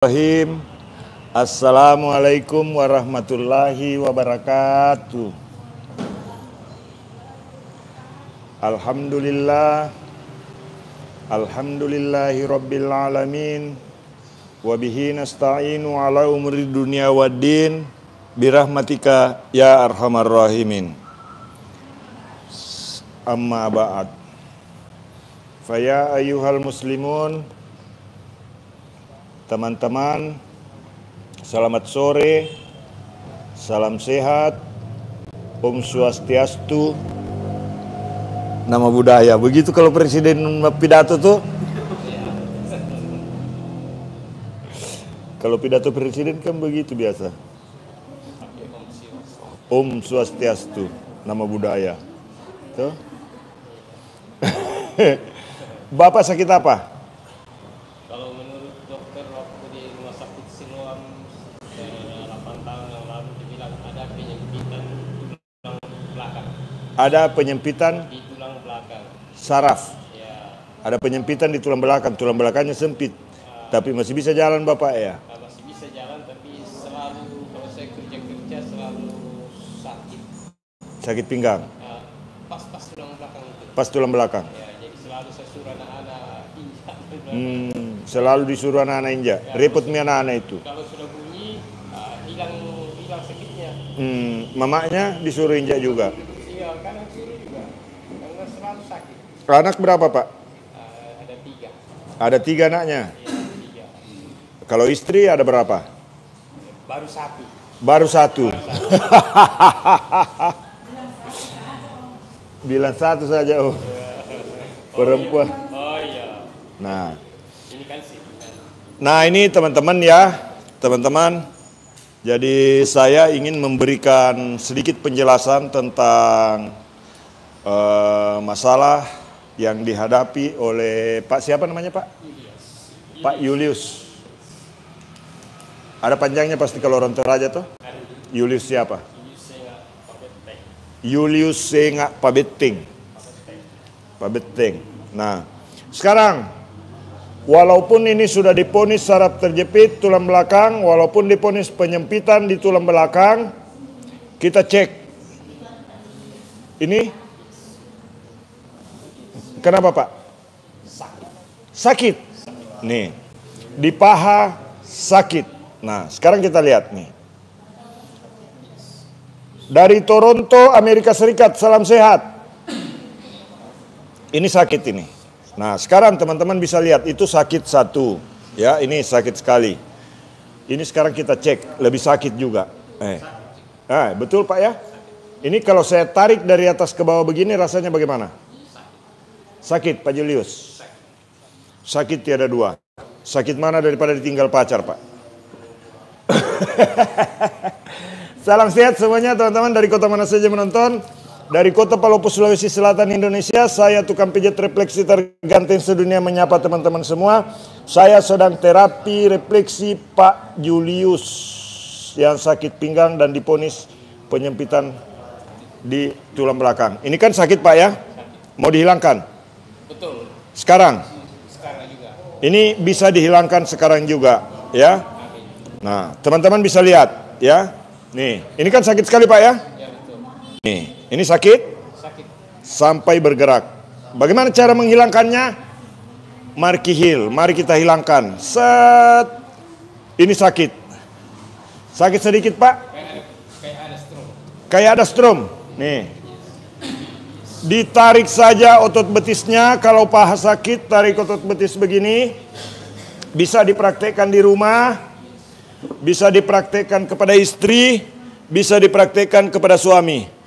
Bismillahirrahmanirrahim. Assalamualaikum warahmatullahi wabarakatuh. Alhamdulillah. Alhamdulillahi rabbil alamin. Wabihi nasta'inu ala umri dunia waddin. Birahmatika ya arhamar rahimin. Amma ba'd. Faya ayyuhal muslimun, teman-teman, selamat sore, salam sehat, Om Swastiastu, nama budaya. Begitu kalau presiden pidato tuh. Kalau pidato presiden kan begitu biasa. Om Swastiastu, nama budaya. Tuh. Bapak sakit apa? Kalau menurut dokter waktu di rumah sakit Siloam 8 tahun yang lalu dibilang ada penyempitan tulang belakang. Ada penyempitan Di tulang belakang. saraf. Ya, Ada penyempitan di tulang belakangnya sempit. Tapi masih bisa jalan Bapak ya? masih bisa jalan tapi selalu kalau saya kerja selalu sakit. Sakit pinggang, Pas tulang belakang itu. pas tulang belakang. Ya, jadi selalu saya suruh anak-anak injak. Selalu disuruh anak-anak injak. Repot mi anak-anak itu. Kalau sudah bunyi hilang sakitnya. Mamanya disuruh injak juga. Iya, kadang suruh juga. Karena selalu sakit. Anak berapa Pak? Ada 3. Ada 3 anaknya. Iya, 3. Kalau istri ada berapa? Baru 1. Baru 1. Bilang 1 saja. Oh, perempuan. Oh iya. Nah, Ini kan sih. Nah ini teman-teman ya, teman-teman. Jadi saya ingin memberikan sedikit penjelasan tentang masalah yang dihadapi oleh Pak siapa namanya Pak? Pak Julius. Ada panjangnya pasti kalau orang Toraja tuh. Julius siapa? Julius Senga Pabetting. Pabetting. Nah, sekarang walaupun ini sudah diponis saraf terjepit tulang belakang, walaupun diponis penyempitan di tulang belakang, kita cek. Ini kenapa Pak? Sakit. Nih, di paha sakit. Nah, sekarang kita lihat nih. Dari Toronto, Amerika Serikat, salam sehat. Ini sakit ini. Nah, sekarang teman-teman bisa lihat itu sakit 1. Ya, ini sakit sekali. Ini sekarang kita cek, lebih sakit juga. Betul Pak ya? Ini kalau saya tarik dari atas ke bawah begini rasanya bagaimana? Sakit Pak Julius. Sakit tiada dua. Sakit mana daripada ditinggal pacar Pak? Salam sehat semuanya teman-teman dari kota mana saja menonton. Dari kota Palopo, Sulawesi Selatan, Indonesia. Saya tukang pijat refleksi terganteng sedunia menyapa teman-teman semua. Saya sedang terapi refleksi Pak Julius yang sakit pinggang dan diponis penyempitan di tulang belakang. Ini kan sakit Pak ya? Mau dihilangkan? Betul. Sekarang? Sekarang juga. Ini bisa dihilangkan sekarang juga ya. Nah teman-teman bisa lihat ya. Nih ini kan sakit sekali Pak ya. Ya betul. Nih ini sakit sampai bergerak. Bagaimana cara menghilangkannya? Markihil, mari kita hilangkan. Set. Ini sakit. Sakit sedikit Pak. Kayak ada stroke. Kayak ada strom. Nih. Ditarik saja otot betisnya. Kalau paha sakit, tarik otot betis begini. Bisa dipraktekkan di rumah. Bisa dipraktekkan kepada istri. Bisa dipraktekkan kepada suami.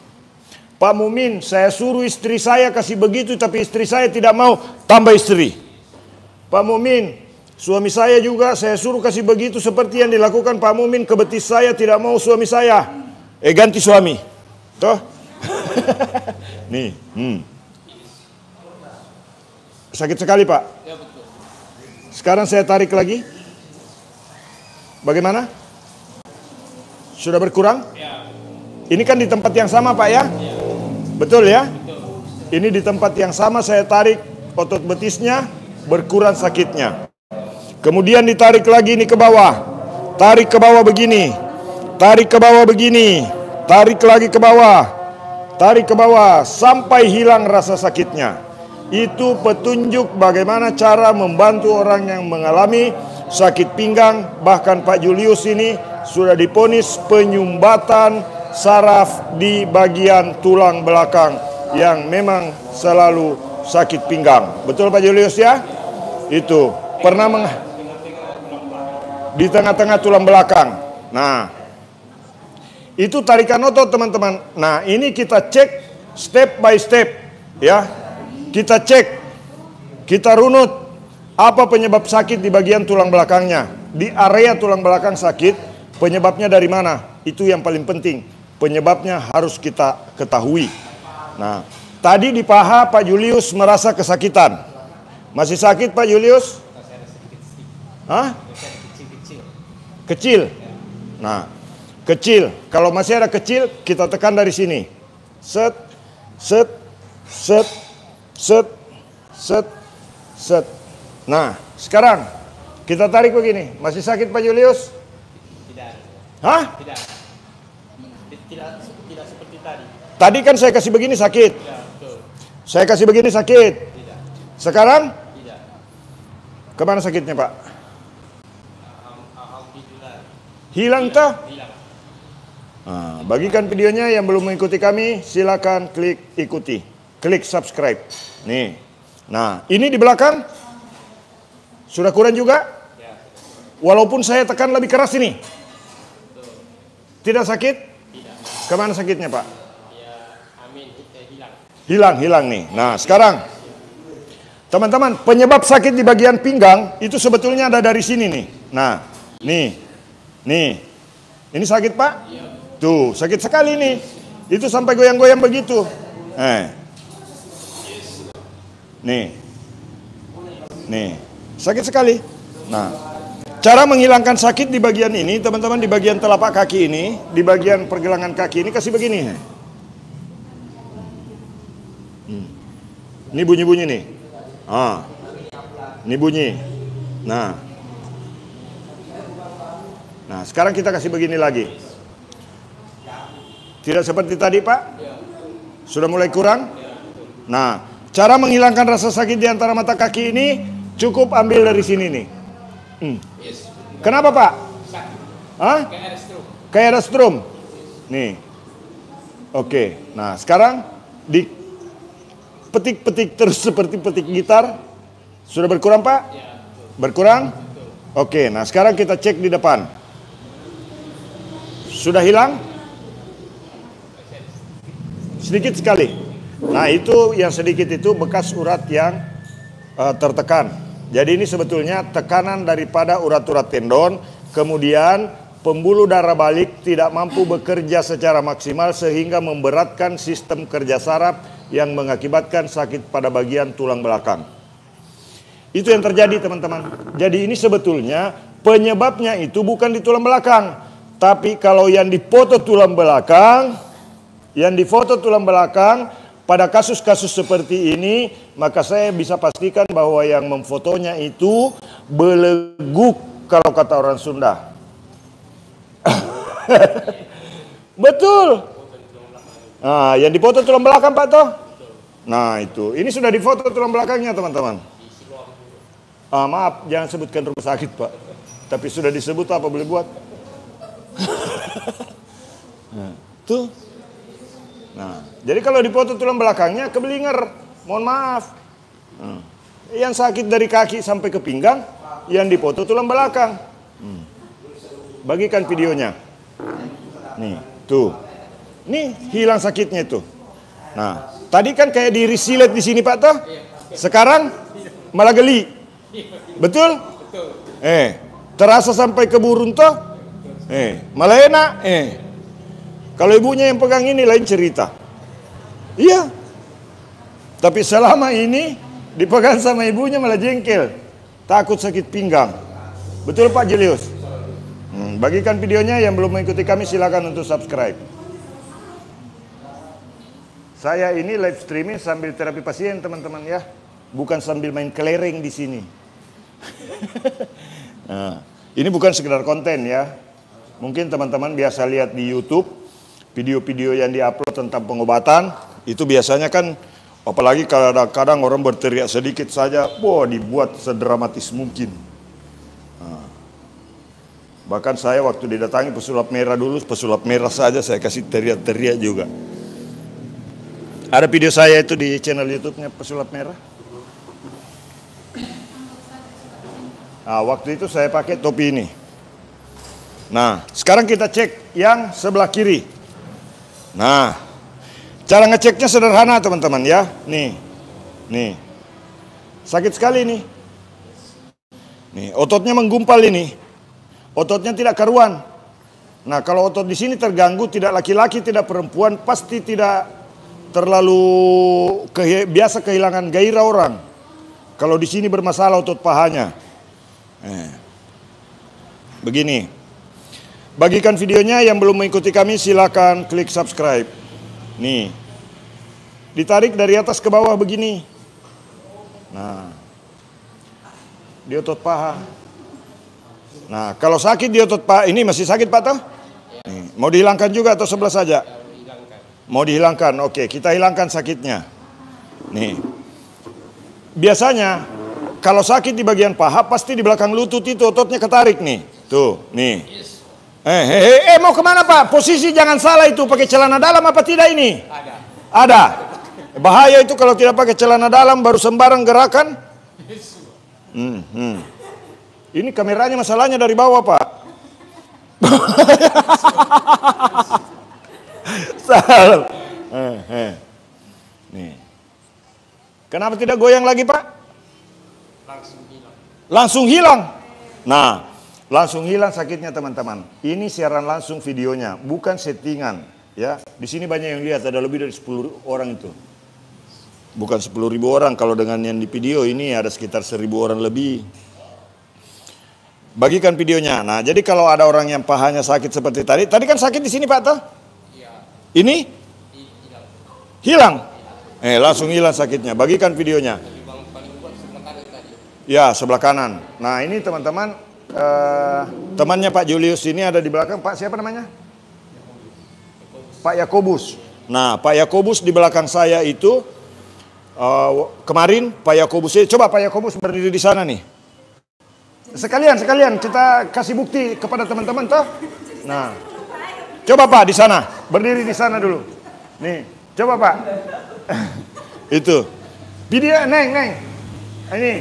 Pak Mumin, saya suruh istri saya kasih begitu, tapi istri saya tidak mau, tambah istri. Pak Mumin, suami saya juga saya suruh kasih begitu seperti yang dilakukan Pak Mumin ke betis saya, tidak mau suami saya. Ganti suami. Toh? Nih. Sakit sekali Pak. Ya betul. Sekarang saya tarik lagi. Bagaimana? Sudah berkurang? Ya. Ini kan di tempat yang sama Pak ya? Betul ya? Betul. Ini di tempat yang sama saya tarik otot betisnya, berkurang sakitnya. Kemudian ditarik lagi ini ke bawah. Tarik ke bawah begini. Tarik ke bawah begini. Tarik lagi ke bawah. Tarik ke bawah sampai hilang rasa sakitnya. Itu petunjuk bagaimana cara membantu orang yang mengalami sakit pinggang. Bahkan Pak Julius ini sudah diponis penyumbatan saraf di bagian tulang belakang yang memang selalu sakit pinggang. Betul Pak Julius ya? Itu pernah di tengah-tengah tulang belakang. Nah, itu tarikan otot teman-teman. Nah, ini kita cek step by step ya. Kita cek, kita runut apa penyebab sakit di bagian tulang belakangnya. Di area tulang belakang sakit, penyebabnya dari mana? Itu yang paling penting. Penyebabnya harus kita ketahui. Nah, tadi di paha Pak Julius merasa kesakitan. Masih sakit Pak Julius? Hah? Kecil. Nah, kecil. Kalau masih ada kecil, kita tekan dari sini. Set, set, set, set, set, set. Nah, sekarang kita tarik begini. Masih sakit Pak Julius? Tidak. Hah? Tidak. Tidak seperti tadi. Tadi kan saya kasih begini sakit. Tidak, betul. Saya kasih begini sakit. Tidak. Sekarang? Tidak. Kemana sakitnya Pak? Alhamdulillah. Hilang toh? Hilang. Nah, bagikan videonya yang belum mengikuti kami, silakan klik ikuti, klik subscribe. Nih, nah ini di belakang sudah kurang juga. Ya. Walaupun saya tekan lebih keras ini, tidak sakit? Tidak. Kemana sakitnya Pak? Ya, amin. Hilang. Hilang nih. Nah sekarang, teman-teman, penyebab sakit di bagian pinggang itu sebetulnya ada dari sini nih. Nah, nih, ini sakit Pak? Iya. Tuh, sakit sekali nih. Itu sampai goyang-goyang begitu. Nih, sakit sekali. Nah, cara menghilangkan sakit di bagian ini, teman-teman, di bagian telapak kaki ini, di bagian pergelangan kaki ini kasih begini. Ini bunyi-bunyi nih. Ini bunyi. Nah, sekarang kita kasih begini lagi. Tidak seperti tadi Pak? Sudah mulai kurang? Nah, cara menghilangkan rasa sakit di antara mata kaki ini cukup ambil dari sini nih. Kenapa Pak? Hah? Kayak ada strum. Nih. Oke. Nah, sekarang dipetik-petik terus seperti petik gitar. Sudah berkurang Pak? Berkurang? Oke. Nah, sekarang kita cek di depan. Sudah hilang? Sedikit sekali. Nah, itu yang sedikit itu bekas urat yang tertekan. Jadi ini sebetulnya tekanan daripada urat-urat tendon, kemudian pembuluh darah balik tidak mampu bekerja secara maksimal sehingga memberatkan sistem kerja saraf yang mengakibatkan sakit pada bagian tulang belakang. Itu yang terjadi teman-teman. Jadi ini sebetulnya penyebabnya itu bukan di tulang belakang, tapi kalau yang dipoto tulang belakang, pada kasus-kasus seperti ini, maka saya bisa pastikan bahwa yang memfotonya itu beleguk kalau kata orang Sunda. Betul. Nah, yang difoto tulang belakang Pak toh? Nah itu, ini sudah difoto tulang belakangnya teman-teman. Maaf, jangan sebutkan rumah sakit Pak. Tapi sudah disebut apa boleh buat? Tuh. Nah, jadi kalau dipoto tulang belakangnya kebelinger, mohon maaf. Yang sakit dari kaki sampai ke pinggang, yang dipoto tulang belakang. Bagikan videonya. Nih, tuh. Nih, hilang sakitnya itu. Nah, tadi kan kayak diri silet di sini Pak toh? Sekarang malah geli. Betul? Terasa sampai ke burun toh? Malah enak. Kalau ibunya yang pegang ini lain cerita. Iya. Tapi selama ini dipegang sama ibunya malah jengkel. Takut sakit pinggang. Betul Pak Julius? Bagikan videonya, yang belum mengikuti kami silakan untuk subscribe. Saya ini live streaming sambil terapi pasien teman-teman ya. Bukan sambil main kelereng di sini. Nah, ini bukan sekedar konten ya. Mungkin teman-teman biasa lihat di YouTube video-video yang diupload tentang pengobatan, itu biasanya kan apalagi kadang-kadang orang berteriak sedikit saja, wah dibuat sedramatis mungkin. Nah, bahkan saya waktu didatangi pesulap merah dulu, pesulap merah saja saya kasih teriak-teriak juga. Ada video saya itu di channel YouTube-nya pesulap merah. Nah, waktu itu saya pakai topi ini. Nah, sekarang kita cek yang sebelah kiri. Nah, cara ngeceknya sederhana teman-teman ya. Nih, nih, sakit sekali nih. Nih, ototnya menggumpal ini. Ototnya tidak karuan. Nah, kalau otot di sini terganggu, tidak laki-laki, tidak perempuan, pasti tidak terlalu biasa kehilangan gairah orang. Kalau di sini bermasalah otot pahanya. Begini, bagikan videonya, yang belum mengikuti kami silakan klik subscribe. Nih, ditarik dari atas ke bawah begini. Nah, di otot paha. Nah, kalau sakit di otot paha ini masih sakit Pak toh? Nih, mau dihilangkan juga atau sebelah saja? Mau dihilangkan, oke, kita hilangkan sakitnya. Nih, biasanya kalau sakit di bagian paha, pasti di belakang lutut itu ototnya ketarik nih. Tuh, nih. Mau kemana Pak? Posisi jangan salah itu, pakai celana dalam apa tidak ini? Ada. Bahaya itu kalau tidak pakai celana dalam, baru sembarang gerakan. Ini kameranya masalahnya dari bawah Pak. Salah. Nih. Kenapa tidak goyang lagi Pak? Langsung hilang. Nah, langsung hilang sakitnya teman-teman. Ini siaran langsung videonya, bukan settingan. Ya, di sini banyak yang lihat, ada lebih dari 10 orang itu. Bukan 10.000 orang, kalau dengan yang di video ini ada sekitar 1.000 orang lebih. Bagikan videonya. Nah, jadi kalau ada orang yang pahanya sakit seperti tadi kan sakit di sini Pak toh? Iya. Ini? Hilang. Langsung hilang sakitnya. Bagikan videonya. Ya, sebelah kanan. Nah, ini teman-teman, temannya Pak Julius ini ada di belakang. Pak siapa namanya? Pak Yakobus. Nah, Pak Yakobus di belakang saya itu, kemarin Pak Yakobus, coba Pak Yakobus berdiri di sana nih. Sekalian kita kasih bukti kepada teman-teman toh. Nah, coba Pak di sana, berdiri di sana dulu. Nih, coba Pak. Itu. Video, Neng. Ini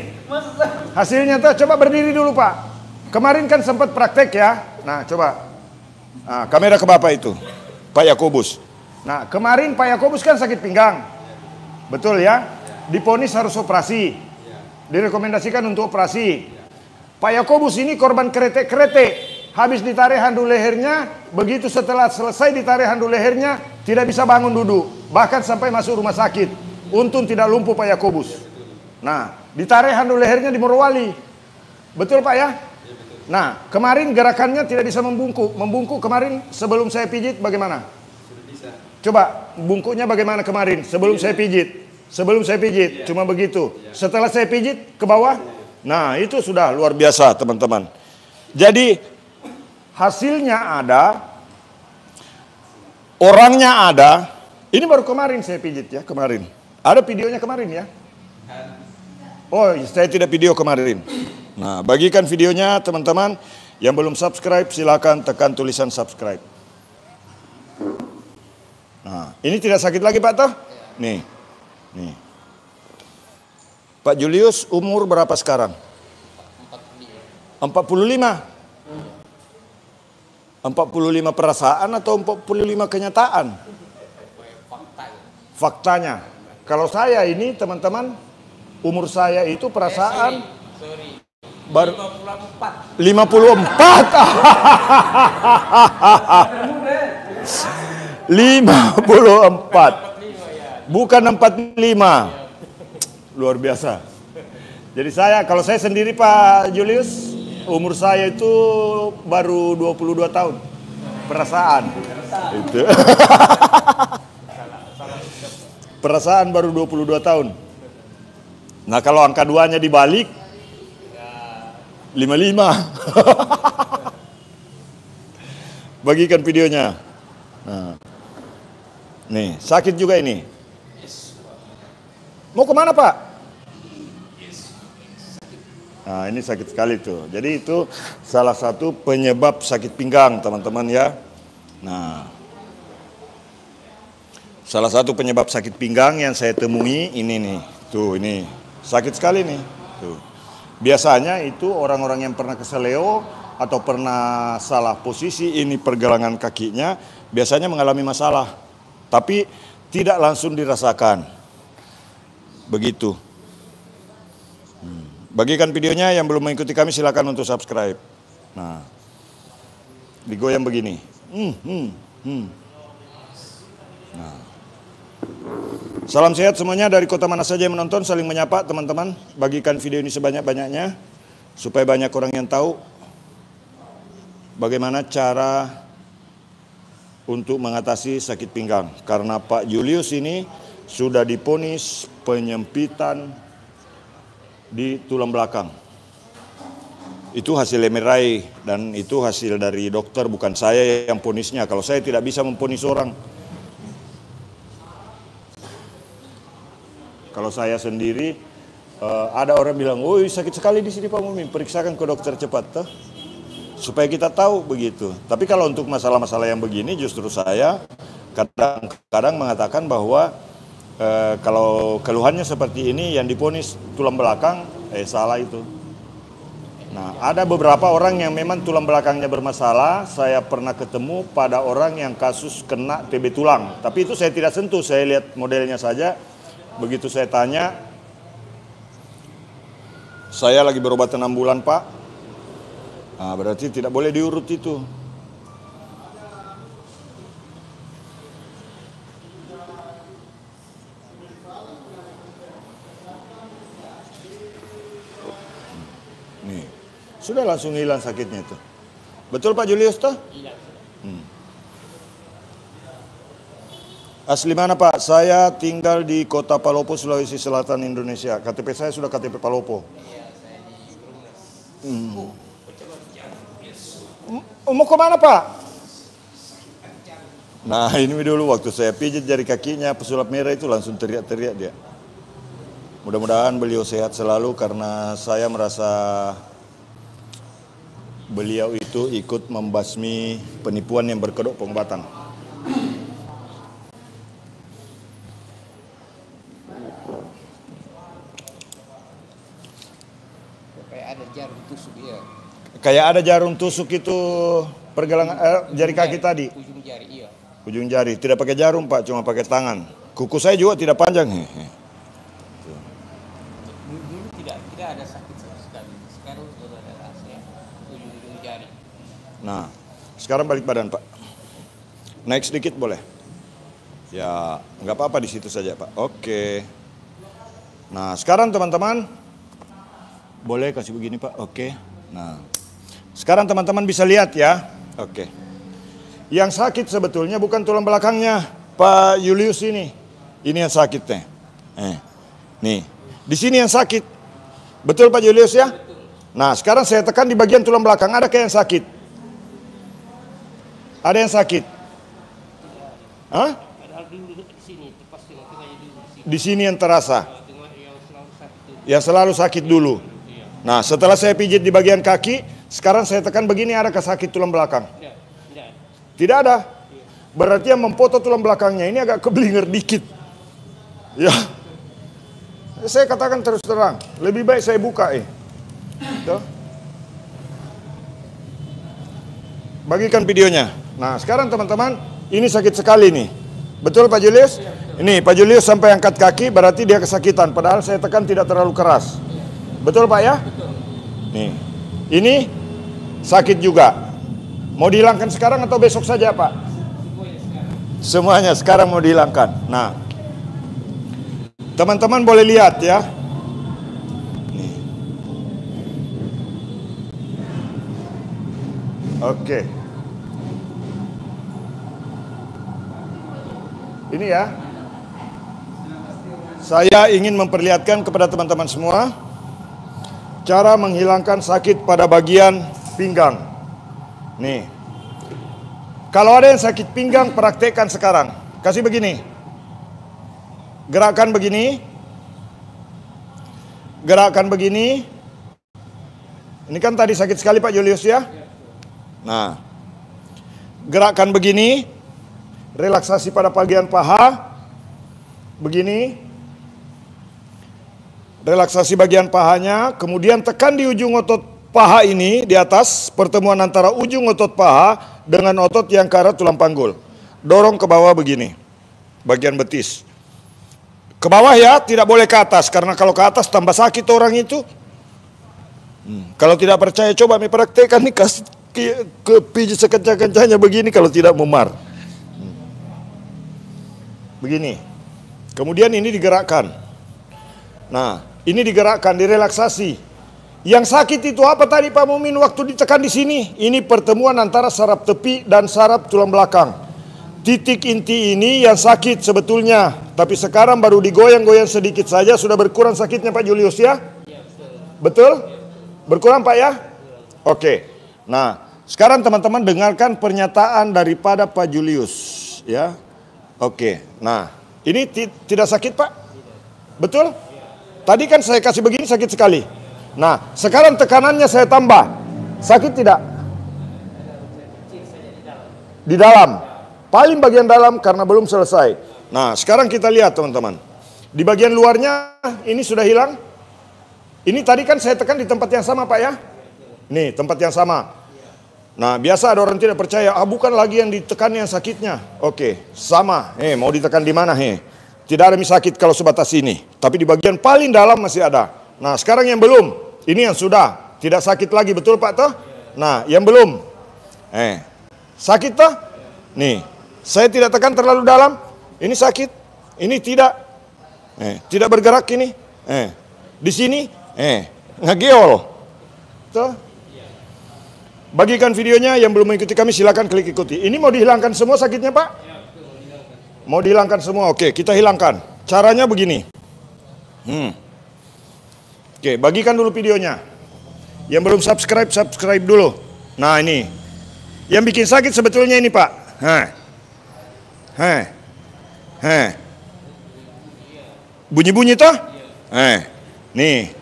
hasilnya tuh, coba berdiri dulu Pak. Kemarin kan sempat praktek ya. Nah, coba. Nah, kamera ke Bapak itu, Pak Yakobus. Nah, kemarin Pak Yakobus kan sakit pinggang. Betul ya? Diponis harus operasi. Direkomendasikan untuk operasi. Pak Yakobus ini korban kerete. Habis ditarik handuk lehernya, begitu setelah selesai ditarik handuk lehernya, tidak bisa bangun duduk. Bahkan sampai masuk rumah sakit. Untung tidak lumpuh Pak Yakobus. Nah, ditarik handuk lehernya di Morowali. Betul Pak ya? Nah, kemarin gerakannya tidak bisa membungkuk. Membungkuk kemarin sebelum saya pijit bagaimana? Coba bungkuknya bagaimana kemarin sebelum saya pijit? Sebelum saya pijit cuma begitu. Setelah saya pijit ke bawah. Nah, itu sudah luar biasa teman-teman. Jadi hasilnya ada, orangnya ada. Ini baru kemarin saya pijit ya, kemarin. Ada videonya kemarin ya. Oh, saya tidak video kemarin. Nah, bagikan videonya teman-teman. Yang belum subscribe silakan tekan tulisan subscribe. Nah, ini tidak sakit lagi Pak toh? Nih. Pak Julius umur berapa sekarang? 45. 45 perasaan atau 45 kenyataan? Faktanya. Kalau saya ini teman-teman, umur saya itu perasaan baru 54. 54. Bukan 45. Luar biasa. Jadi kalau saya sendiri Pak Julius, umur saya itu baru 22 tahun. Perasaan. Itu. Perasaan baru 22 tahun. Nah, kalau angka 2-nya dibalik, 55. Bagikan videonya. Nah. Nih, sakit juga ini. Mau kemana Pak? Nah, ini sakit sekali tuh. Jadi itu salah satu penyebab sakit pinggang, teman-teman ya. Nah, salah satu penyebab sakit pinggang yang saya temui ini nih. Tuh, ini sakit sekali nih. Tuh. Biasanya itu orang-orang yang pernah keseleo atau pernah salah posisi ini pergelangan kakinya, biasanya mengalami masalah. Tapi tidak langsung dirasakan. Begitu. Bagikan videonya, yang belum mengikuti kami silakan untuk subscribe. Nah, digoyang begini. Nah. Salam sehat semuanya dari kota mana saja yang menonton, saling menyapa teman-teman. Bagikan video ini sebanyak-banyaknya supaya banyak orang yang tahu bagaimana cara untuk mengatasi sakit pinggang. Karena Pak Julius ini sudah diponis penyempitan di tulang belakang. Itu hasil MRI dan itu hasil dari dokter, bukan saya yang ponisnya. Kalau saya tidak bisa memponis orang. Kalau saya sendiri, ada orang bilang, "Oh, sakit sekali di sini Pak Mumin, periksakan ke dokter cepat." Tuh. Supaya kita tahu begitu. Tapi kalau untuk masalah-masalah yang begini, justru saya kadang-kadang mengatakan bahwa kalau keluhannya seperti ini yang diponis tulang belakang, salah itu. Nah, ada beberapa orang yang memang tulang belakangnya bermasalah. Saya pernah ketemu pada orang yang kasus kena TB tulang. Tapi itu saya tidak sentuh, saya lihat modelnya saja. Begitu saya tanya, saya lagi berobat 6 bulan Pak. Nah, berarti tidak boleh diurut itu. Nih, sudah langsung hilang sakitnya tuh. Betul Pak Julius tuh? Iya. Asli mana Pak? Saya tinggal di Kota Palopo, Sulawesi Selatan, Indonesia. KTP saya sudah KTP Palopo. Iya, saya di Brunei. Mau kemana Pak? Nah, ini dulu waktu saya pijit jari kakinya, pesulap merah itu langsung teriak-teriak dia. Mudah-mudahan beliau sehat selalu karena saya merasa beliau itu ikut membasmi penipuan yang berkedok pengobatan. Kayak ada jarum tusuk ya. Kayak ada jarum tusuk itu pergelangan jari kaki tadi. Ujung jari, iya. Ujung jari, tidak pakai jarum Pak, cuma pakai tangan. Kuku saya juga tidak panjang. Dulu tidak ada sakit sama sekali. Sekarang sudah ada rasa ujung jari. Nah, sekarang balik badan Pak. Naik sedikit boleh? Ya, nggak apa-apa di situ saja Pak. Oke. Nah, sekarang teman-teman boleh kasih begini Pak. Oke. Nah, sekarang teman-teman bisa lihat ya. Oke. Yang sakit sebetulnya bukan tulang belakangnya Pak Julius ini. Ini yang sakit nih. Nih, di sini yang sakit. Betul Pak Julius ya? Nah, sekarang saya tekan di bagian tulang belakang. Ada kayak yang sakit? Ada yang sakit? Hah? Di sini yang terasa. Yang selalu sakit dulu. Nah, setelah saya pijit di bagian kaki, sekarang saya tekan begini, ada sakit tulang belakang? Tidak ada. Berarti yang memfoto tulang belakangnya ini agak keblinger dikit. Ya. Saya katakan terus terang, lebih baik saya buka Tuh. Bagikan videonya. Nah, sekarang teman-teman, ini sakit sekali nih. Betul Pak Julius? Ini Pak Julius sampai angkat kaki, berarti dia kesakitan. Padahal saya tekan tidak terlalu keras. Betul Pak ya? Nih, ini sakit juga. Mau dihilangkan sekarang atau besok saja Pak? Semuanya sekarang mau dihilangkan. Nah, teman-teman boleh lihat ya. Nih. Oke. Ini ya. Saya ingin memperlihatkan kepada teman-teman semua cara menghilangkan sakit pada bagian pinggang. Nih. Kalau ada yang sakit pinggang, praktekkan sekarang. Kasih begini. Gerakan begini. Gerakan begini. Ini kan tadi sakit sekali Pak Julius ya. Nah. Gerakan begini. Relaksasi pada bagian paha. Begini. Relaksasi bagian pahanya. Kemudian tekan di ujung otot paha ini di atas. Pertemuan antara ujung otot paha dengan otot yang ke arah tulang panggul. Dorong ke bawah begini. Bagian betis. Ke bawah ya, tidak boleh ke atas. Karena kalau ke atas tambah sakit orang itu. Kalau tidak percaya coba praktekkan nih. Kasih ke pijit sekencang-kencangnya begini kalau tidak memar. Begini. Kemudian ini digerakkan. Nah, ini digerakkan, direlaksasi. Yang sakit itu apa tadi Pak Mumin waktu ditekan di sini? Ini pertemuan antara saraf tepi dan saraf tulang belakang. Titik inti ini yang sakit sebetulnya. Tapi sekarang baru digoyang-goyang sedikit saja sudah berkurang sakitnya Pak Julius ya? Betul? Berkurang Pak ya? Oke. Nah, sekarang teman-teman dengarkan pernyataan daripada Pak Julius ya. Oke. Nah, ini tidak sakit Pak? Betul? Tadi kan saya kasih begini sakit sekali. Nah, sekarang tekanannya saya tambah. Sakit tidak? Di dalam. Paling bagian dalam karena belum selesai. Nah, sekarang kita lihat teman-teman. Di bagian luarnya ini sudah hilang. Ini tadi kan saya tekan di tempat yang sama Pak ya. Nih, tempat yang sama. Nah, biasa ada orang tidak percaya. Bukan lagi yang ditekan yang sakitnya. Oke, sama. Mau ditekan di mana? Tidak ada sakit kalau sebatas ini. Tapi di bagian paling dalam masih ada. Nah, sekarang yang belum. Ini yang sudah. Tidak sakit lagi, betul Pak toh? Nah, yang belum. Sakit toh? Nih, saya tidak tekan terlalu dalam. Ini sakit. Ini tidak. Tidak bergerak ini. Di sini. Ngegeol. Tuh. Bagikan videonya, yang belum mengikuti kami silakan klik ikuti. Ini mau dihilangkan semua sakitnya Pak? Mau dihilangkan semua. Oke, kita hilangkan. Caranya begini. Oke, bagikan dulu videonya. Yang belum subscribe, subscribe dulu. Nah ini. Yang bikin sakit sebetulnya ini Pak. Bunyi-bunyi toh? Nih.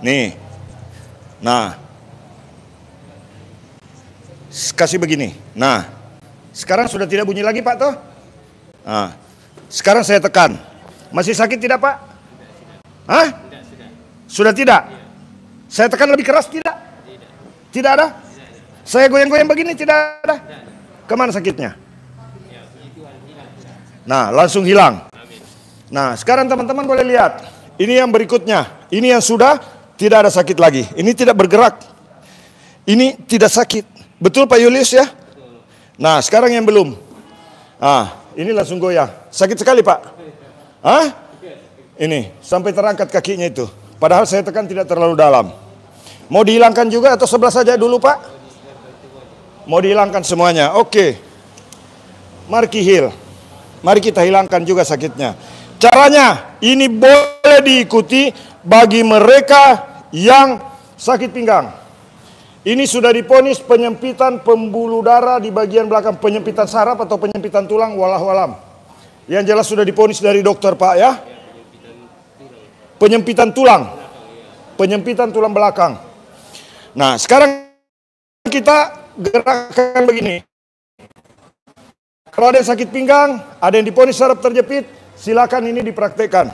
Nih. Nah. Kasih begini. Nah. Sekarang sudah tidak bunyi lagi Pak toh? Nah. Sekarang saya tekan. Masih sakit tidak Pak? Sudah tidak? Saya tekan lebih keras tidak? Tidak ada? Saya goyang-goyang begini tidak ada? Kemana sakitnya? Nah, langsung hilang. Nah, sekarang teman-teman boleh lihat. Ini yang berikutnya. Ini yang sudah tidak ada sakit lagi. Ini tidak bergerak. Ini tidak sakit. Betul Pak Julius ya? Nah, sekarang yang belum. Ini langsung goyang. Sakit sekali Pak. Ini, sampai terangkat kakinya itu. Padahal saya tekan tidak terlalu dalam. Mau dihilangkan juga atau sebelah saja dulu Pak? Mau dihilangkan semuanya. Oke. Mari kita hilangkan juga sakitnya. Caranya ini boleh diikuti bagi mereka yang sakit pinggang. Ini sudah diponis penyempitan pembuluh darah di bagian belakang, penyempitan saraf atau penyempitan tulang, wallahu alam. Yang jelas sudah diponis dari dokter Pak ya. Penyempitan tulang belakang. Nah, sekarang kita gerakan begini. Kalau ada yang sakit pinggang, ada yang diponis saraf terjepit, silakan ini dipraktekkan.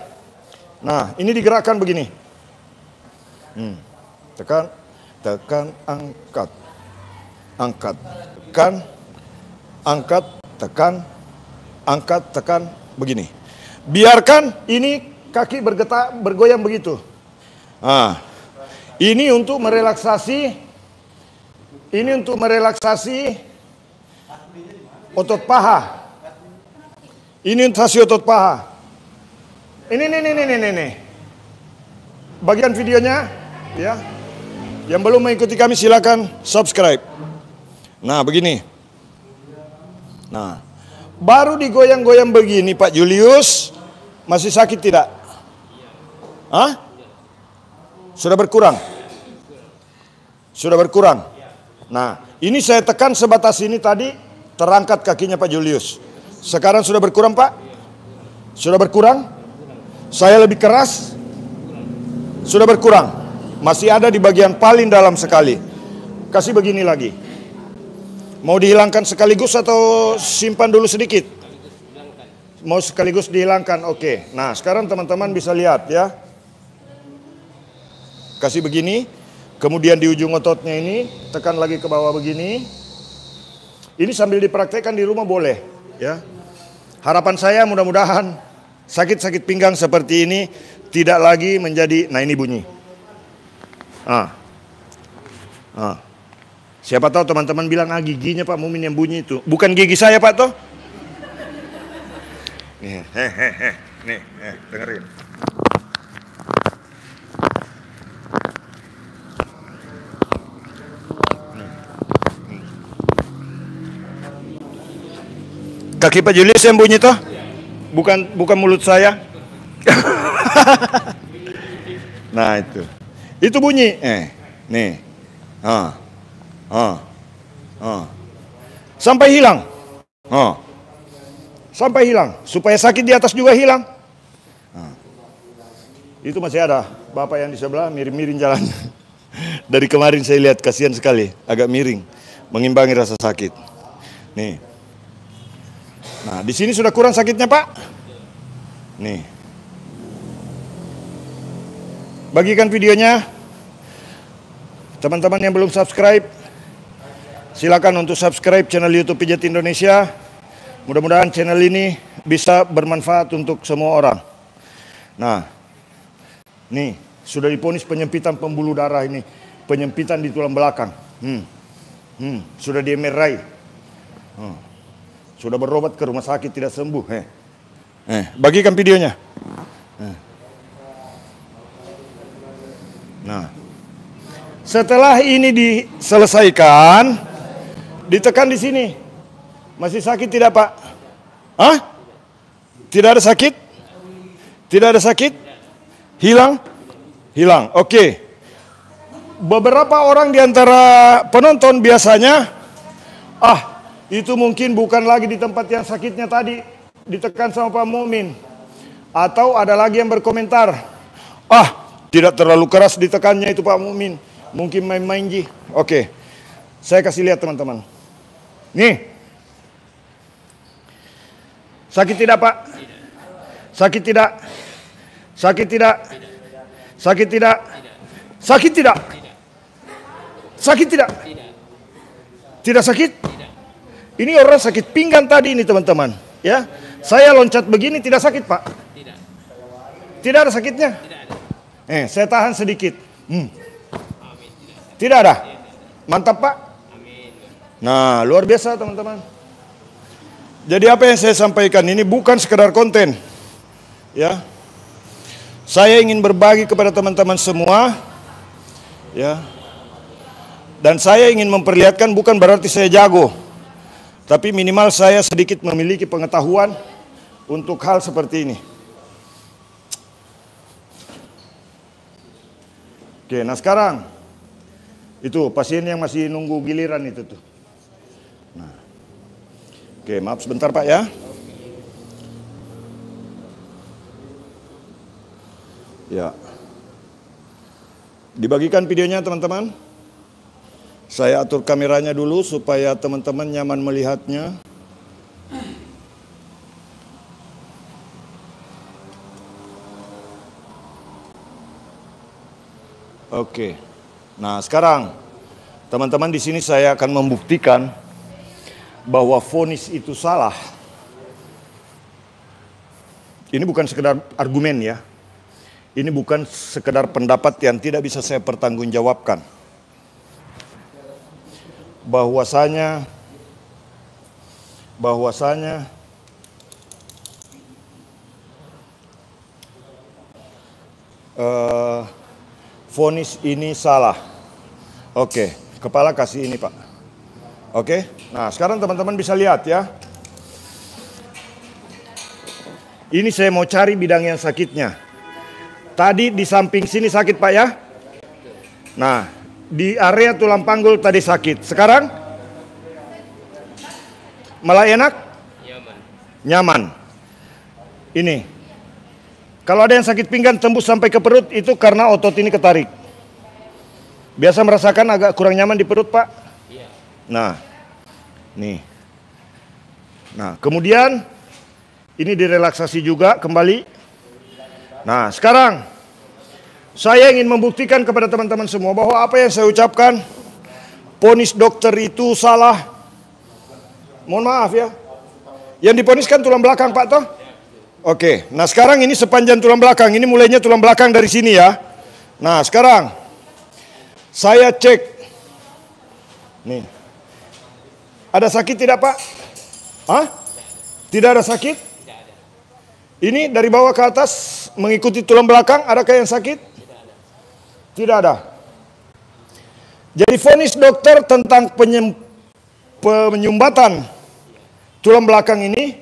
Nah, ini digerakkan begini. Tekan, angkat, tekan, angkat, tekan, angkat, tekan, begini. Biarkan ini kaki bergoyang begitu. Ini untuk merelaksasi. Ini untuk merelaksasi otot paha. Ini relaksasi otot paha. Ini. Bagian videonya, ya. Yang belum mengikuti kami silakan subscribe. Nah, begini. Nah, baru digoyang-goyang begini Pak Julius, masih sakit tidak? Sudah berkurang? Sudah berkurang. Nah, ini saya tekan sebatas ini tadi, terangkat kakinya Pak Julius. Sekarang sudah berkurang Pak? Sudah berkurang? Saya lebih keras? Sudah berkurang. Masih ada di bagian paling dalam sekali. Kasih begini lagi. Mau dihilangkan sekaligus atau simpan dulu sedikit? Mau sekaligus dihilangkan, oke. Nah, sekarang teman-teman bisa lihat ya. Kasih begini. Kemudian di ujung ototnya ini, tekan lagi ke bawah begini. Ini sambil dipraktekkan di rumah boleh, ya. Harapan saya mudah-mudahan sakit-sakit pinggang seperti ini tidak lagi menjadi, nah ini bunyi. Siapa tahu teman-teman bilang, giginya Pak Mumin yang bunyi itu. Bukan gigi saya Pak toh. Nih, dengerin. Kaki Pak Julius yang bunyi toh? Bukan mulut saya. Nah itu. Itu bunyi. Nih. Sampai hilang. Sampai hilang. Supaya sakit di atas juga hilang. Itu masih ada. Bapak yang di sebelah miring-miring jalannya. Dari kemarin saya lihat kasihan sekali. Agak miring. Mengimbangi rasa sakit. Nih. Nah, di sini sudah kurang sakitnya, Pak. Nih. Bagikan videonya. Teman-teman yang belum subscribe, silakan untuk subscribe channel YouTube Pijat Indonesia. Mudah-mudahan channel ini bisa bermanfaat untuk semua orang. Nah, nih, sudah diponis penyempitan pembuluh darah ini, penyempitan di tulang belakang. Sudah di MRI. Sudah berobat ke rumah sakit tidak sembuh. Bagikan videonya. Nah, setelah ini diselesaikan, ditekan di sini. Masih sakit tidak Pak? Tidak ada sakit? Tidak ada sakit? Hilang? Hilang. Oke. Beberapa orang di antara penonton biasanya, itu mungkin bukan lagi di tempat yang sakitnya tadi, ditekan sama Pak Mumin. Atau ada lagi yang berkomentar, tidak terlalu keras ditekannya itu Pak Mumin. Mungkin main-main ji. Oke, saya kasih lihat teman-teman. Nih. Sakit tidak Pak? Sakit tidak? Sakit tidak? Sakit tidak? Sakit tidak? Sakit tidak? Tidak sakit? Ini orang sakit pinggang tadi ini teman-teman, ya. Saya loncat begini tidak sakit Pak? Tidak. Tidak ada sakitnya? Tidak ada. Saya tahan sedikit. Tidak ada. Mantap Pak. Nah, luar biasa teman-teman. Jadi apa yang saya sampaikan ini bukan sekedar konten, ya. Saya ingin berbagi kepada teman-teman semua, ya. Dan saya ingin memperlihatkan bukan berarti saya jago. Tapi minimal saya sedikit memiliki pengetahuan untuk hal seperti ini. Oke, nah sekarang itu pasien yang masih nunggu giliran itu tuh. Nah. Oke, maaf sebentar Pak ya. Ya. Dibagikan videonya teman-teman. Saya atur kameranya dulu supaya teman-teman nyaman melihatnya. Oke. Nah, sekarang teman-teman di sini saya akan membuktikan bahwa vonis itu salah. Ini bukan sekedar argumen ya. Ini bukan sekedar pendapat yang tidak bisa saya pertanggungjawabkan. Bahwasanya vonis ini salah. Oke, kepala kasih ini Pak. Oke, nah sekarang teman-teman bisa lihat ya. Ini saya mau cari bidang yang sakitnya. Tadi di samping sini sakit Pak ya. Nah, di area tulang panggul tadi sakit. Sekarang malah enak? Nyaman. Nyaman. Ini. Kalau ada yang sakit pinggang tembus sampai ke perut, itu karena otot ini ketarik. Biasa merasakan agak kurang nyaman di perut, Pak? Iya. Nah, nih. Nah, kemudian ini direlaksasi juga kembali. Nah, sekarang saya ingin membuktikan kepada teman-teman semua bahwa apa yang saya ucapkan, vonis dokter itu salah. Mohon maaf ya. Yang diponiskan tulang belakang, Pak, toh? Oke, nah sekarang ini sepanjang tulang belakang. Ini mulainya tulang belakang dari sini ya. Nah, sekarang saya cek. Nih. Ada sakit tidak, Pak? Hah? Tidak ada sakit? Tidak ada. Ini dari bawah ke atas mengikuti tulang belakang, adakah yang sakit? Tidak ada. Jadi vonis dokter tentang penyumbatan tulang belakang ini,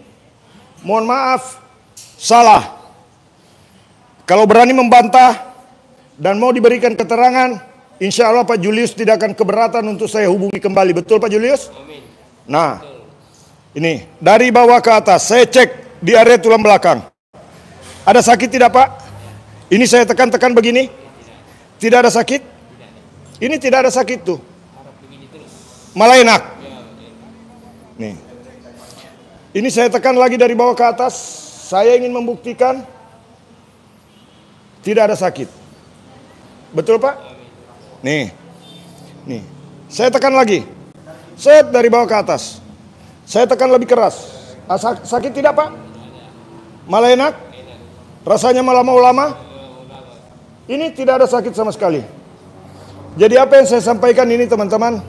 mohon maaf, salah. Kalau berani membantah dan mau diberikan keterangan, insya Allah Pak Julius tidak akan keberatan untuk saya hubungi kembali. Betul Pak Julius? Amin. Nah, ini dari bawah ke atas saya cek di area tulang belakang. Ada sakit tidak, Pak? Ini saya tekan-tekan begini. Tidak ada sakit? Ini tidak ada sakit tuh. Malah enak. Nih. Ini saya tekan lagi dari bawah ke atas. Saya ingin membuktikan tidak ada sakit. Betul, Pak? Nih. Nih. Saya tekan lagi. Set dari bawah ke atas. Saya tekan lebih keras. Sakit tidak, Pak? Malah enak? Rasanya malah mau lama? Ini tidak ada sakit sama sekali. Jadi apa yang saya sampaikan ini teman-teman,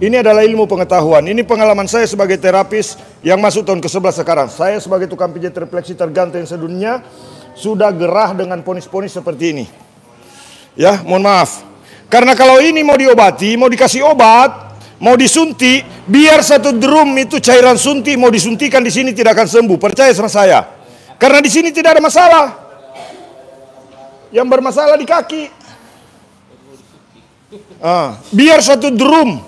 ini adalah ilmu pengetahuan. Ini pengalaman saya sebagai terapis yang masuk tahun ke-11 sekarang. Saya sebagai tukang pijat refleksi terganteng sedunia sudah gerah dengan ponis-ponis seperti ini. Ya, mohon maaf. Karena kalau ini mau diobati, mau dikasih obat, mau disuntik, biar satu drum itu cairan suntik mau disuntikan di sini tidak akan sembuh. Percaya sama saya. Karena di sini tidak ada masalah. Yang bermasalah di kaki. Biar satu drum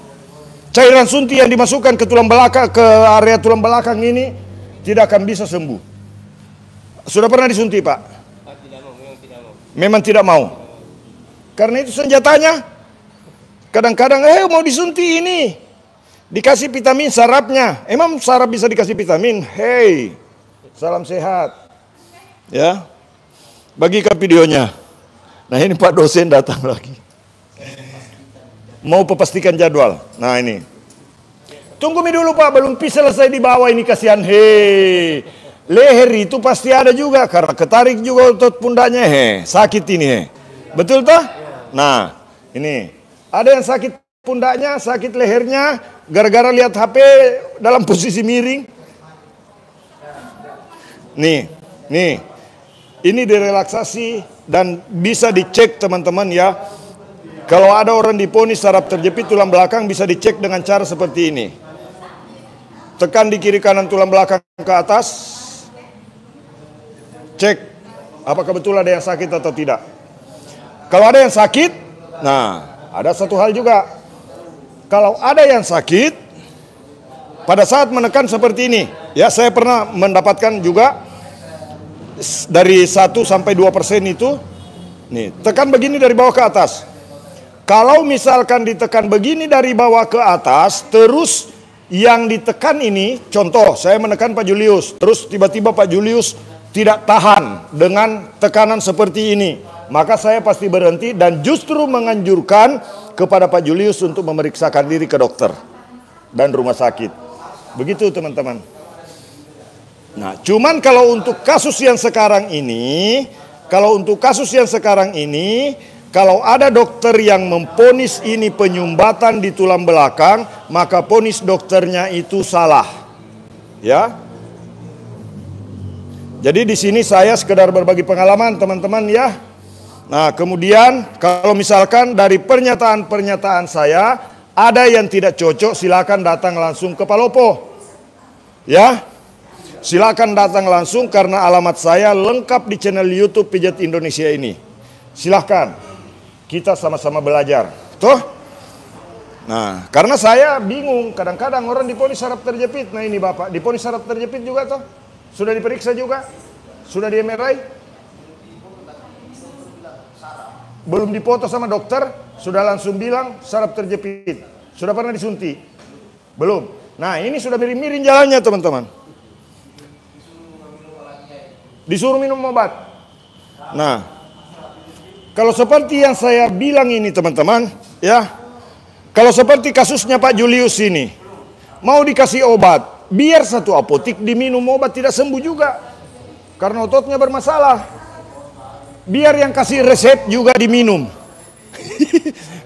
cairan suntik yang dimasukkan ke tulang belakang, ke area tulang belakang ini tidak akan bisa sembuh. Sudah pernah disuntik, Pak? Tidak mau, memang tidak mau. Memang tidak mau. Karena itu senjatanya. Kadang-kadang mau disuntik ini. Dikasih vitamin sarapnya. Emang sarap bisa dikasih vitamin? Hei, salam sehat. Ya. Bagikan videonya. Nah, ini Pak dosen datang lagi. Mau pastikan jadwal. Nah, ini. Tunggu dulu, Pak, belum selesai di bawah ini, kasihan. Hei. Leher itu pasti ada juga karena ketarik juga otot pundaknya. Sakit ini. Betul toh? Nah, ini. Ada yang sakit pundaknya, sakit lehernya gara-gara lihat HP dalam posisi miring. Nih. Ini direlaksasi dan bisa dicek teman-teman ya. Kalau ada orang diponis saraf terjepit tulang belakang bisa dicek dengan cara seperti ini. Tekan di kiri kanan tulang belakang ke atas. Cek apakah betul ada yang sakit atau tidak. Kalau ada yang sakit, nah ada satu hal juga. Kalau ada yang sakit, pada saat menekan seperti ini, ya saya pernah mendapatkan juga dari 1 sampai 2% itu, nih tekan begini dari bawah ke atas. Kalau misalkan ditekan begini dari bawah ke atas, terus yang ditekan ini, contoh saya menekan Pak Julius, terus tiba-tiba Pak Julius tidak tahan dengan tekanan seperti ini, maka saya pasti berhenti dan justru menganjurkan kepada Pak Julius untuk memeriksakan diri ke dokter dan rumah sakit. Begitu teman-teman. Nah, cuman kalau untuk kasus yang sekarang ini, kalau ada dokter yang memponis ini penyumbatan di tulang belakang, maka ponis dokternya itu salah. Ya. Jadi di sini saya sekedar berbagi pengalaman teman-teman ya. Nah, kemudian kalau misalkan dari pernyataan-pernyataan saya ada yang tidak cocok, silakan datang langsung ke Palopo. Ya. Silakan datang langsung karena alamat saya lengkap di channel YouTube Pijat Indonesia ini. Silakan. Kita sama-sama belajar. Tuh. Nah, karena saya bingung, kadang-kadang orang diponis saraf terjepit. Nah ini Bapak, diponis saraf terjepit juga toh? Sudah diperiksa juga? Sudah di MRI? Belum dipoto sama dokter, sudah langsung bilang saraf terjepit. Sudah pernah disuntik? Belum. Nah ini sudah miring-miring jalannya teman-teman. Disuruh minum obat. Nah, kalau seperti yang saya bilang ini teman-teman, ya, kalau seperti kasusnya Pak Julius ini, mau dikasih obat, biar satu apotik diminum obat tidak sembuh juga, karena ototnya bermasalah. Biar yang kasih resep juga diminum,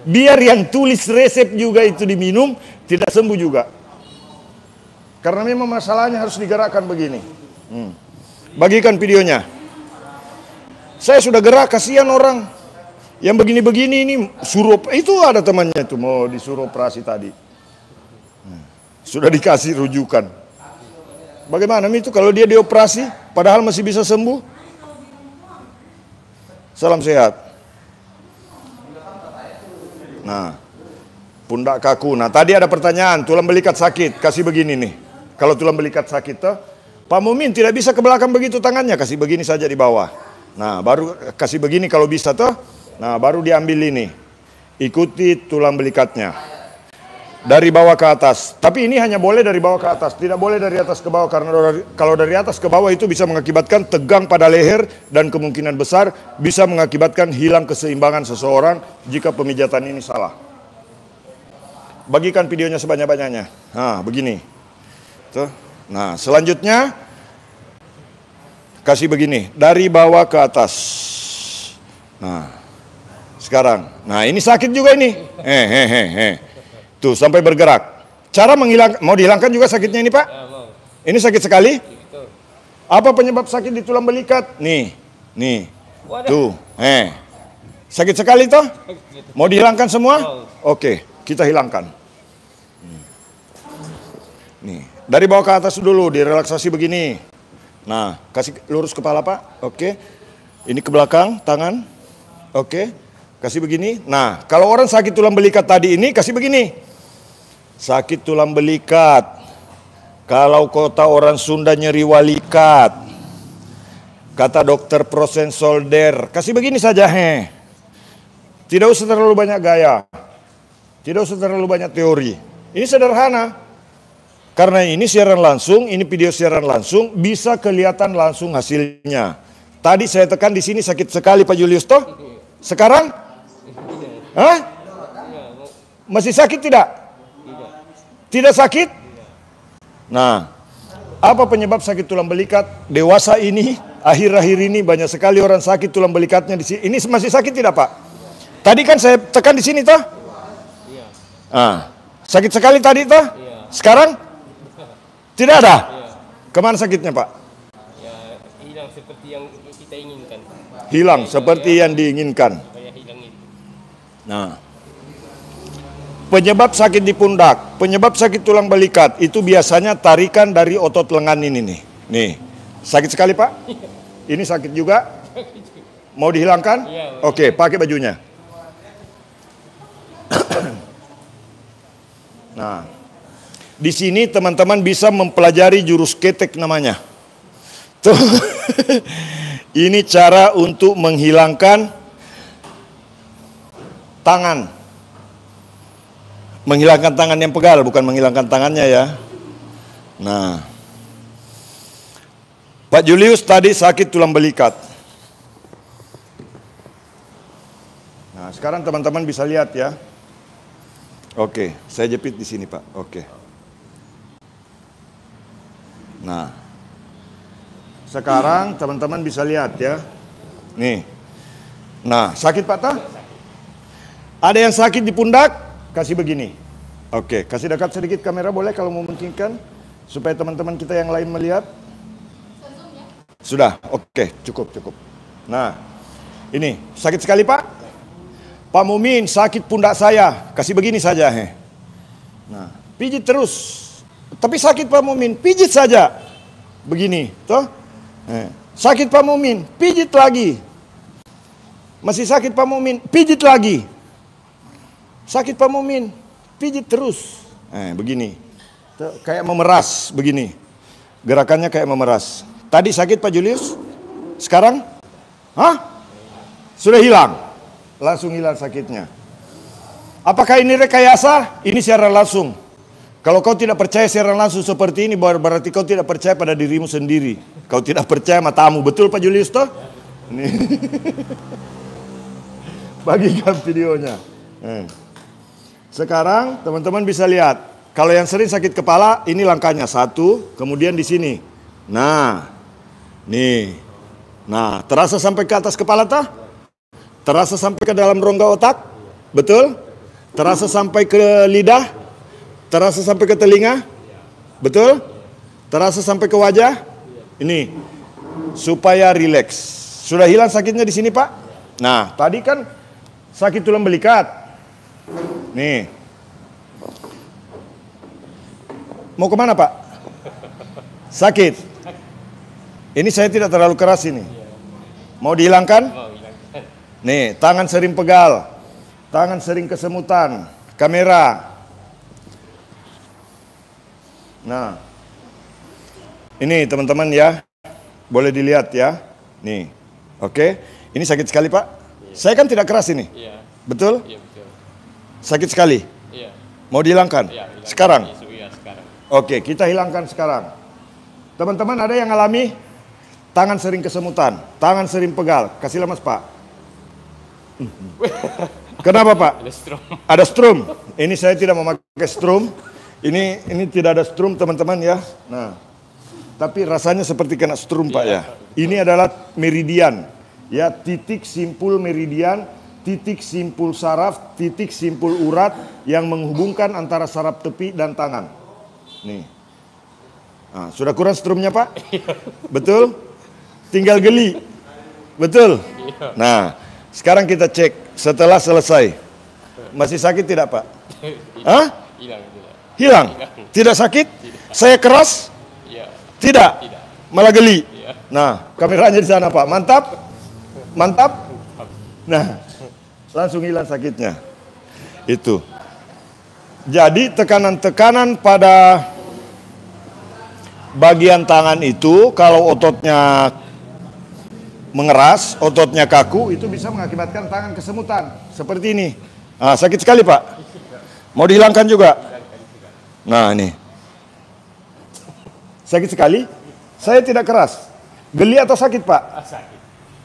biar yang tulis resep juga itu diminum, tidak sembuh juga. Karena memang masalahnya harus digerakkan begini. Bagikan videonya. Saya sudah gerak, kasihan orang yang begini-begini ini suruh, itu ada temannya itu mau disuruh operasi tadi. Sudah dikasih rujukan. Bagaimana itu kalau dia dioperasi padahal masih bisa sembuh? Salam sehat. Nah, pundak kaku. Nah, tadi ada pertanyaan, tulang belikat sakit, kasih begini nih. Kalau tulang belikat sakit tuh, Pak Mumin tidak bisa ke belakang begitu tangannya, kasih begini saja di bawah. Nah, baru kasih begini kalau bisa tuh. Nah, baru diambil ini. Ikuti tulang belikatnya. Dari bawah ke atas. Tapi ini hanya boleh dari bawah ke atas. Tidak boleh dari atas ke bawah. Karena kalau dari atas ke bawah itu bisa mengakibatkan tegang pada leher. Dan kemungkinan besar bisa mengakibatkan hilang keseimbangan seseorang jika pemijatan ini salah. Bagikan videonya sebanyak-banyaknya. Nah, begini. Tuh. Nah, selanjutnya. Kasih begini. Dari bawah ke atas. Nah. Sekarang, nah ini sakit juga ini, tuh sampai bergerak. Cara menghilangkan, mau dihilangkan juga sakitnya ini Pak? Ini sakit sekali? Apa penyebab sakit di tulang belikat? Nih, tuh, sakit sekali toh? Mau dihilangkan semua? Oke, kita hilangkan. Nih, dari bawah ke atas dulu, direlaksasi begini. Nah, kasih lurus kepala Pak, oke. Ini ke belakang, tangan, oke. Kasih begini. Nah, kalau orang sakit tulang belikat tadi ini, kasih begini. Sakit tulang belikat. Kalau kota orang Sunda nyeri walikat. Kata dokter prosen solder. Kasih begini saja. Tidak usah terlalu banyak gaya. Tidak usah terlalu banyak teori. Ini sederhana. Karena ini siaran langsung, ini video siaran langsung, bisa kelihatan langsung hasilnya. Tadi saya tekan di sini sakit sekali Pak Julius toh. Sekarang? Hah? Masih sakit tidak? Tidak sakit? Nah, apa penyebab sakit tulang belikat? Dewasa ini, akhir-akhir ini banyak sekali orang sakit tulang belikatnya di sini. Ini masih sakit tidak Pak? Tadi kan saya tekan di sini toh? Sakit sekali tadi toh? Sekarang? Tidak ada? Kemana sakitnya Pak? Ya, hilang seperti yang kita inginkan. Hilang seperti yang diinginkan. Nah, penyebab sakit di pundak, penyebab sakit tulang belikat itu biasanya tarikan dari otot lengan ini nih. Nih, sakit sekali Pak? Ini sakit juga? Mau dihilangkan? Oke, pakai bajunya. Nah, di sini teman-teman bisa mempelajari jurus ketek namanya. Tuh, ini cara untuk menghilangkan tangan. Menghilangkan tangan yang pegal, bukan menghilangkan tangannya ya. Nah, Pak Julius tadi sakit tulang belikat. Nah, sekarang teman-teman bisa lihat ya. Oke, saya jepit di sini Pak. Oke. Nah, sekarang teman-teman bisa lihat ya. Nih. Nah, sakit Pak toh? Ada yang sakit di pundak, kasih begini. Oke, kasih dekat sedikit kamera boleh kalau memungkinkan. Supaya teman-teman kita yang lain melihat. Sudah, oke, cukup. Nah, ini sakit sekali Pak. Pak Mumin sakit pundak saya, kasih begini saja. Nah, pijit terus. Tapi sakit Pak Mumin, pijit saja. Begini, toh? Sakit Pak Mumin, pijit lagi. Masih sakit Pak Mumin, pijit lagi. Sakit Pak Mumin, pijit terus. Begini. Kayak memeras begini. Gerakannya kayak memeras. Tadi sakit Pak Julius? Sekarang? Sudah hilang. Langsung hilang sakitnya. Apakah ini rekayasa? Ini secara langsung. Kalau kau tidak percaya secara langsung seperti ini, berarti kau tidak percaya pada dirimu sendiri. Kau tidak percaya matamu. Betul Pak Julius toh? Ini. Bagikan videonya. Sekarang teman-teman bisa lihat. Kalau yang sering sakit kepala, ini langkahnya. 1, kemudian di sini. Nah, nih. Nah, terasa sampai ke atas kepala tak? Terasa sampai ke dalam rongga otak? Betul? Terasa sampai ke lidah? Terasa sampai ke telinga? Betul? Terasa sampai ke wajah? Ini. Supaya rileks. Sudah hilang sakitnya di sini, Pak? Nah, tadi kan sakit tulang belikat. Nih. Mau kemana Pak? Sakit. Ini saya tidak terlalu keras ini. Mau dihilangkan? Nih, tangan sering pegal. Tangan sering kesemutan. Kamera. Nah. Ini teman-teman ya. Boleh dilihat ya. Nih. Oke. Ini sakit sekali Pak. Saya kan tidak keras ini. Betul? Iya, betul. Sakit sekali. Iya. Mau dihilangkan? Hilangkan. Sekarang? Iya, sekarang. Oke, kita hilangkan sekarang. Teman-teman ada yang alami tangan sering kesemutan, tangan sering pegal. Kasihlah Mas Pak. Kenapa Pak? Ada strom. Ada strum. Ini saya tidak memakai strum. Ini tidak ada strum teman-teman ya. Nah, tapi rasanya seperti kena strum Pak ya. Ini adalah meridian. Ya, titik simpul meridian, titik simpul saraf, titik simpul urat yang menghubungkan antara saraf tepi dan tangan. Nih. Nah, sudah kurang strumnya Pak? Betul? Tinggal geli. Betul? Nah, sekarang kita cek setelah selesai. Masih sakit tidak Pak? Hilang. Hilang? Tidak sakit? Saya keras? Tidak? Malah geli? Nah, kameranya di sana Pak. Mantap? Mantap? Nah, langsung hilang sakitnya. Itu. Jadi tekanan-tekanan pada bagian tangan itu kalau ototnya mengeras, ototnya kaku, itu bisa mengakibatkan tangan kesemutan. Seperti ini. Nah, sakit sekali Pak. Mau dihilangkan juga? Nah ini. Sakit sekali? Saya tidak keras. Geli atau sakit Pak? Sakit.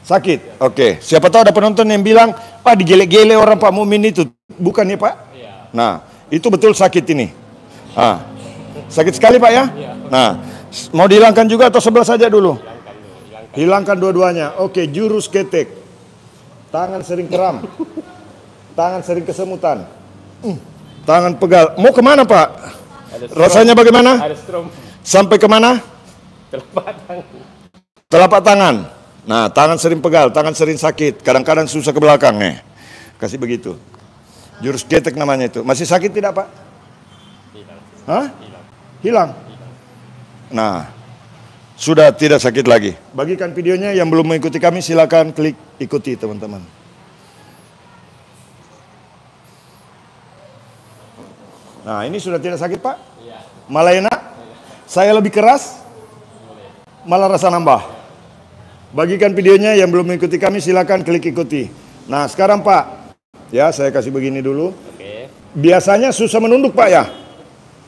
Sakit. Oke. Siapa tahu ada penonton yang bilang, Pak digele-gele orang Pak Mumin itu. Bukan ya Pak? Nah. Itu betul sakit ini. Sakit sekali Pak ya? Nah, mau dihilangkan juga atau sebelah saja dulu? Hilangkan dua-duanya. Oke, jurus ketek. Tangan sering kram. Tangan sering kesemutan. Tangan pegal. Mau kemana Pak? Rasanya bagaimana? Ada strom. Sampai kemana? Telapak tangan. Telapak tangan. Nah, tangan sering pegal, tangan sering sakit. Kadang-kadang susah ke belakang nih. Kasih begitu. Jurus ketek namanya itu. Masih sakit tidak Pak? Hilang. Nah, sudah tidak sakit lagi. Bagikan videonya, yang belum mengikuti kami silakan klik ikuti teman-teman. Nah, ini sudah tidak sakit Pak? Malah enak? Saya lebih keras? Malah rasa nambah. Bagikan videonya, yang belum mengikuti kami silakan klik ikuti. Nah, sekarang Pak. Ya, saya kasih begini dulu. Oke. Biasanya susah menunduk Pak ya?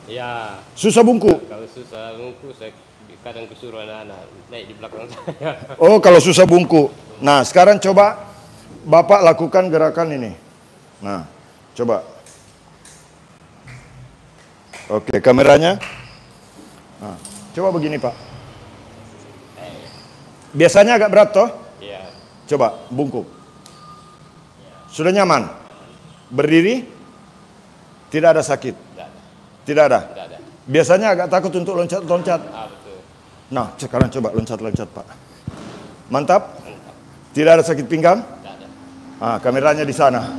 Ya. Susah bungku? Kalau susah bungku, saya kadang kesuruh anak-anak naik di belakang saya. Oh, kalau susah bungku. Nah, sekarang coba Bapak lakukan gerakan ini. Nah, coba. Oke, kameranya. Nah, coba begini Pak. Biasanya agak berat toh? Iya. Coba, bungkuk. Sudah nyaman? Berdiri? Tidak ada sakit? Tidak ada? Tidak ada. Biasanya agak takut untuk loncat-loncat? Betul. Nah, sekarang coba loncat-loncat Pak. Mantap? Tidak ada sakit pinggang? Tidak ada. Kameranya di sana.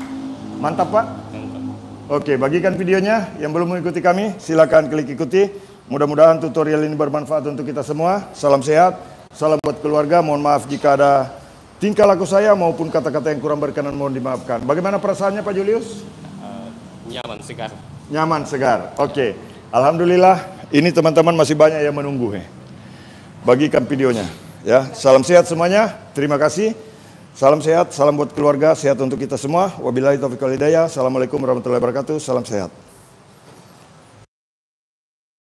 Mantap Pak? Mantap. Oke, bagikan videonya. Yang belum mengikuti kami, silakan klik ikuti. Mudah-mudahan tutorial ini bermanfaat untuk kita semua. Salam sehat, salam buat keluarga. Mohon maaf jika ada tingkah laku saya maupun kata-kata yang kurang berkenan, mohon dimaafkan. Bagaimana perasaannya Pak Julius? Nyaman, segar. Nyaman, segar. Oke. Alhamdulillah, ini teman-teman masih banyak yang menunggu. Bagikan videonya. Ya, salam sehat semuanya. Terima kasih. Salam sehat, salam buat keluarga, sehat untuk kita semua. Wabillahi taufiq wal hidayah. Assalamualaikum warahmatullahi wabarakatuh. Salam sehat.